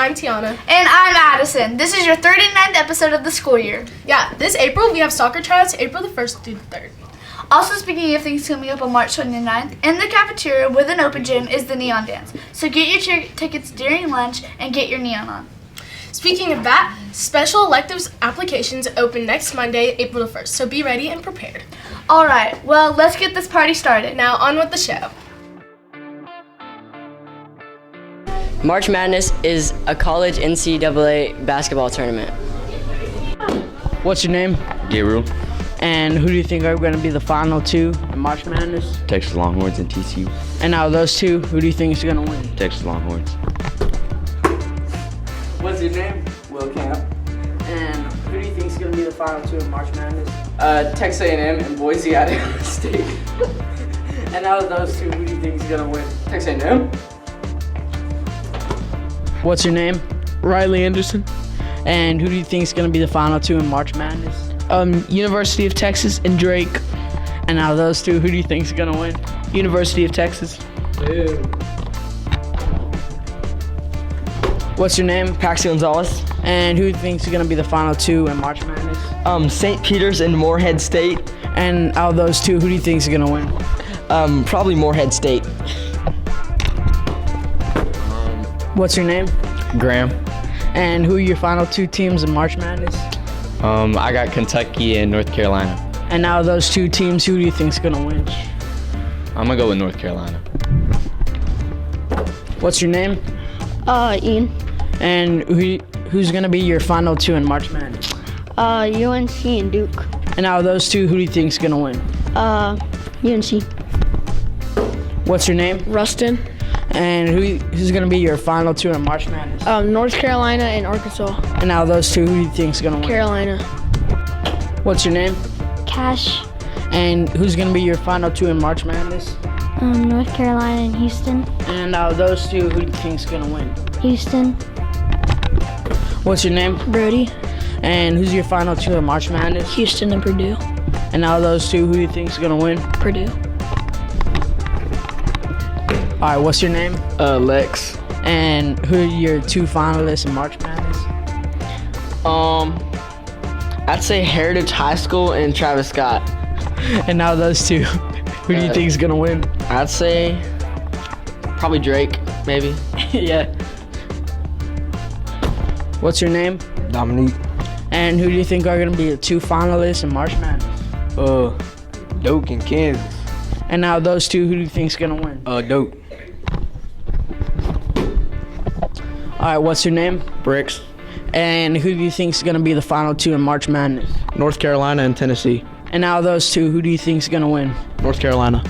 I'm Tiana. And I'm Addison. This is your 39th episode of the school year. Yeah, this April we have soccer tryouts April the 1st through the 3rd. Also, speaking of things coming up on March 29th, in the cafeteria with an open gym is the Neon Dance. So get your tickets during lunch and get your neon on. Speaking of that, special electives applications open next Monday, April the 1st, so be ready and prepared. Alright, well, let's get this party started. Now, on with the show. March Madness is a college NCAA basketball tournament. What's your name? Gabriel. And who do you think are going to be the final two in March Madness? Texas Longhorns and TCU. And out of those two, who do you think is going to win? Texas Longhorns. What's your name? Will Camp. And who do you think is going to be the final two in March Madness? Texas A&M and Boise Idaho State. And out of those two, who do you think is going to win? Texas A&M. What's your name? Riley Anderson. And who do you think is going to be the final two in March Madness? University of Texas and Drake. And out of those two, who do you think is going to win? University of Texas. Ew. What's your name? Paxton Gonzalez. And who do you think is going to be the final two in March Madness? St. Peter's and Morehead State. And out of those two, who do you think is going to win? Probably Morehead State. What's your name? Graham. And who are your final two teams in March Madness? I got Kentucky and North Carolina. And out of those two teams, who do you think is going to win? I'm gonna go with North Carolina. What's your name? Ian. And who's going to be your final two in March Madness? UNC and Duke. And out of those two, who do you think is going to win? UNC. What's your name? Rustin. And who's going to be your final two in March Madness? North Carolina and Arkansas. And out of those two, who do you think is going to win? Carolina. What's your name? Cash. And who's going to be your final two in March Madness? North Carolina and Houston. And out of those two, who do you think is going to win? Houston. What's your name? Brody. And who's your final two in March Madness? Houston and Purdue. And out of those two, who do you think is going to win? Purdue. All right, what's your name? Lex. And who are your two finalists in March Madness? I'd say Heritage High School and Travis Scott. And out of those two, who do you think is going to win? I'd say probably Drake, maybe. Yeah. What's your name? Dominique. And who do you think are going to be the two finalists in March Madness? Doak and Kansas. And now those two, who do you think is going to win? Doak. All right, what's your name? Bricks. And who do you think is going to be the final two in March Madness? North Carolina and Tennessee. And now those two, who do you think is going to win? North Carolina.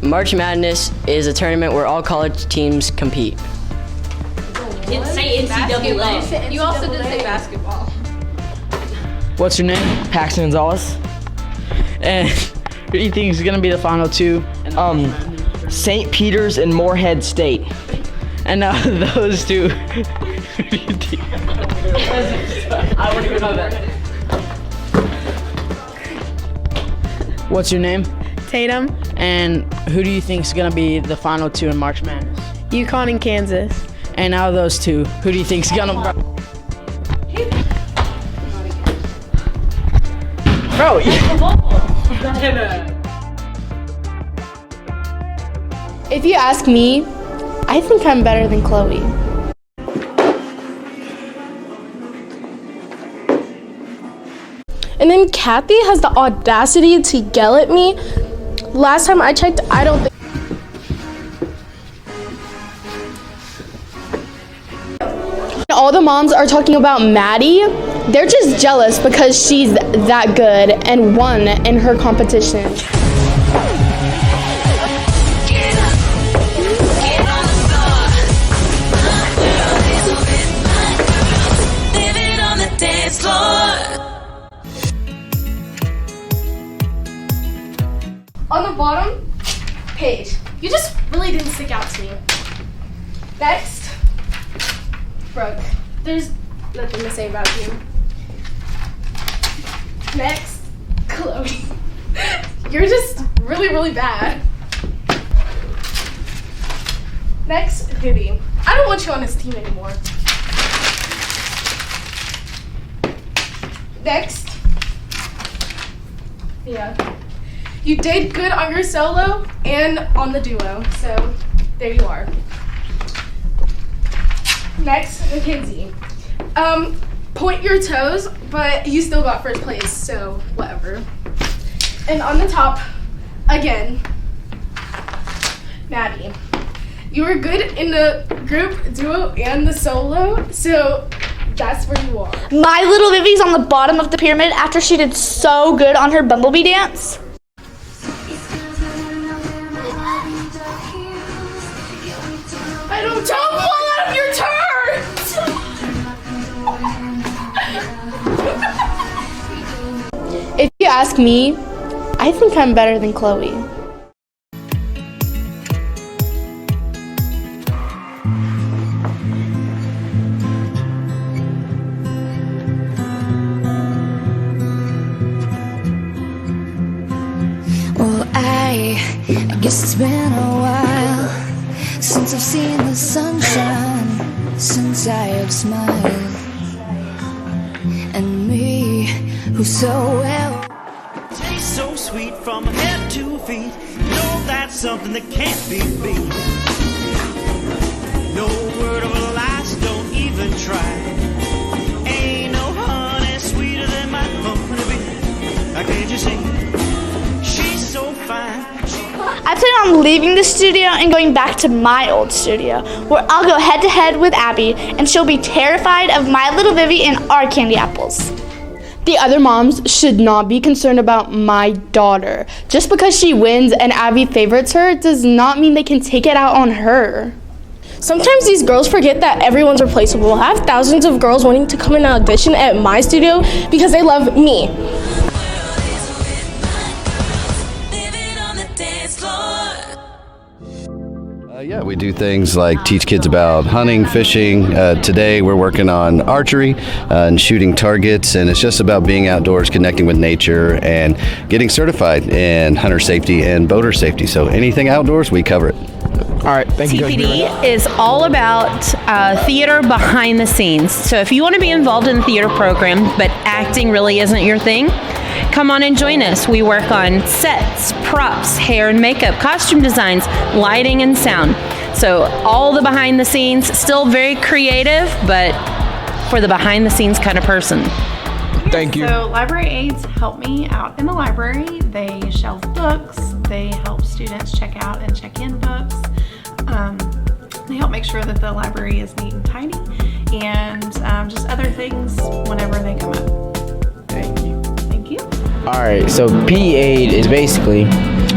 March Madness is a tournament where all college teams compete. Didn't say NCAA. You also didn't say basketball. What's your name? Paxton Gonzalez. And who do you think is going to be the final two? St. Peter's and Morehead State. And now those two, who do you think? I wouldn't even know that. What's your name? Tatum. And who do you think is going to be the final two in March Madness? UConn and Kansas. And out of those two, who do you think is going to... Bro, If you ask me, I think I'm better than Chloe. And then Kathy has the audacity to yell at me. Last time I checked, I don't think... All the moms are talking about Maddie. They're just jealous because she's that good and won in her competition. On the bottom page, you just really didn't stick out to me. Next, Brooke. There's nothing to say about you. Next, Chloe. You're just really, really bad. Next, Vivi. I don't want you on this team anymore. Next. Yeah. You did good on your solo and on the duo, so there you are. Next, Mackenzie. Point your toes, but you still got first place, so whatever. And on the top, again, Maddie. You were good in the group, duo, and the solo, so that's where you are. My little Vivi's on the bottom of the pyramid after she did so good on her bumblebee dance. I don't fall out of your turn! If you ask me, I think I'm better than Chloe. Well, I guess it's been a while since I've seen the sunshine, since I have smiled. And me, who's so well. Tastes so sweet from head to feet. No, that's something that can't be beat. No word of a lie, so don't even try. Ain't no honey sweeter than my honeybee. How can't you see? She's so fine. I plan on leaving the studio and going back to my old studio, where I'll go head to head with Abby, and she'll be terrified of my little Vivi and our candy apples. The other moms should not be concerned about my daughter. Just because she wins and Abby favorites her does not mean they can take it out on her. Sometimes these girls forget that everyone's replaceable. I have thousands of girls wanting to come and audition at my studio because they love me. Yeah, we do things like teach kids about hunting, fishing. Today we're working on archery and shooting targets, and it's just about being outdoors, connecting with nature, and getting certified in hunter safety and boater safety. So anything outdoors, we cover it. All right, thank you. TPD is all about theater behind the scenes. So if you want to be involved in the theater program, but acting really isn't your thing, come on and join us. We work on sets, props, hair and makeup, costume designs, lighting and sound. So all the behind the scenes, still very creative, but for the behind the scenes kind of person. Thank you. So library aides help me out in the library. They shelve books. They help students check out and check in books. They help make sure that the library is neat and tidy, and just other things whenever they come up. Thank you. Thank you. All right, so PE aid is basically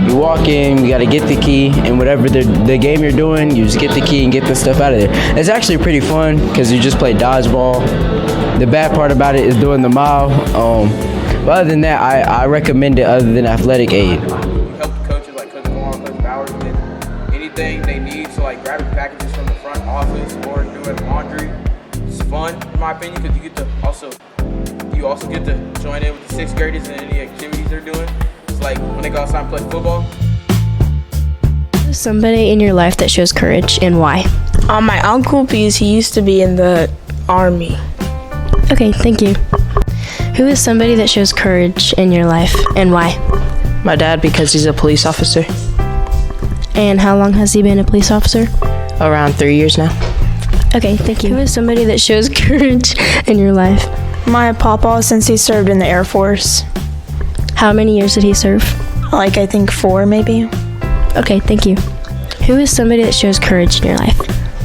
you walk in, you got to get the key, and whatever the game you're doing, you just get the key and get the stuff out of there. It's actually pretty fun because you just play dodgeball. The bad part about it is doing the mile. But other than that, I recommend it other than athletic aid. We help the coaches like Coach Moore and Coach Bowers with anything they need. So like grabbing packages from the front office or doing laundry. It's fun in my opinion because you also get to join in with the sixth graders in any activities they're doing. It's like when they go outside and play football. Somebody in your life that shows courage, and why? My uncle, because he used to be in the army. Okay, thank you. Who is somebody that shows courage in your life, and why? My dad, because he's a police officer. And how long has he been a police officer? Around 3 years now. Okay, thank you. Who is somebody that shows courage in your life? My papa, since he served in the Air Force. How many years did he serve? I think 4 maybe. Okay, thank you. Who is somebody that shows courage in your life?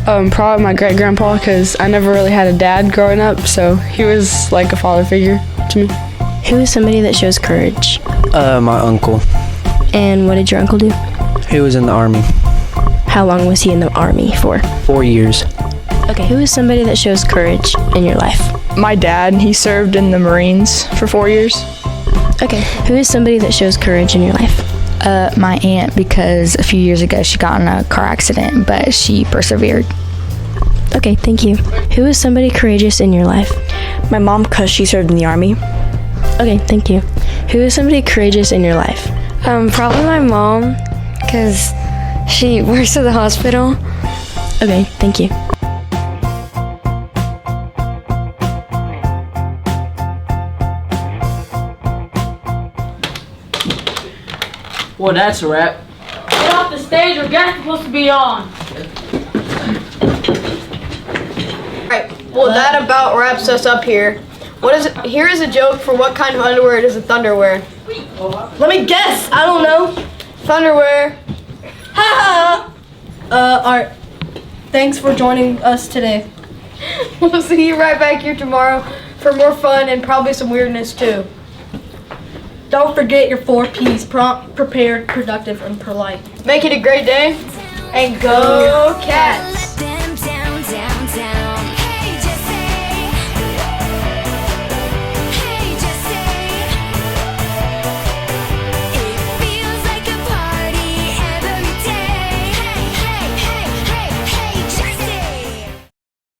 Probably my great-grandpa, because I never really had a dad growing up, so he was like a father figure to me. Who is somebody that shows courage? My uncle. And what did your uncle do? He was in the army. How long was he in the army for? 4 years. Okay, who is somebody that shows courage in your life? My dad, he served in the Marines for 4 years. Okay, who is somebody that shows courage in your life? My aunt, because a few years ago she got in a car accident, but she persevered. Okay, thank you. Who is somebody courageous in your life? My mom, because she served in the army. Okay, thank you. Who is somebody courageous in your life? Probably my mom, because she works at the hospital. Okay, thank you. Well, that's a wrap. Get off the stage or guest supposed to be on. Alright, well that about wraps us up here. Here is a joke for what kind of underwear does a thunder wear? Let me guess. I don't know. Thunderwear. Ha ha. Alright. Thanks for joining us today. We'll see you right back here tomorrow for more fun and probably some weirdness too. Don't forget your 4 P's: prompt, prepared, productive, and polite. Make it a great day and go Cats!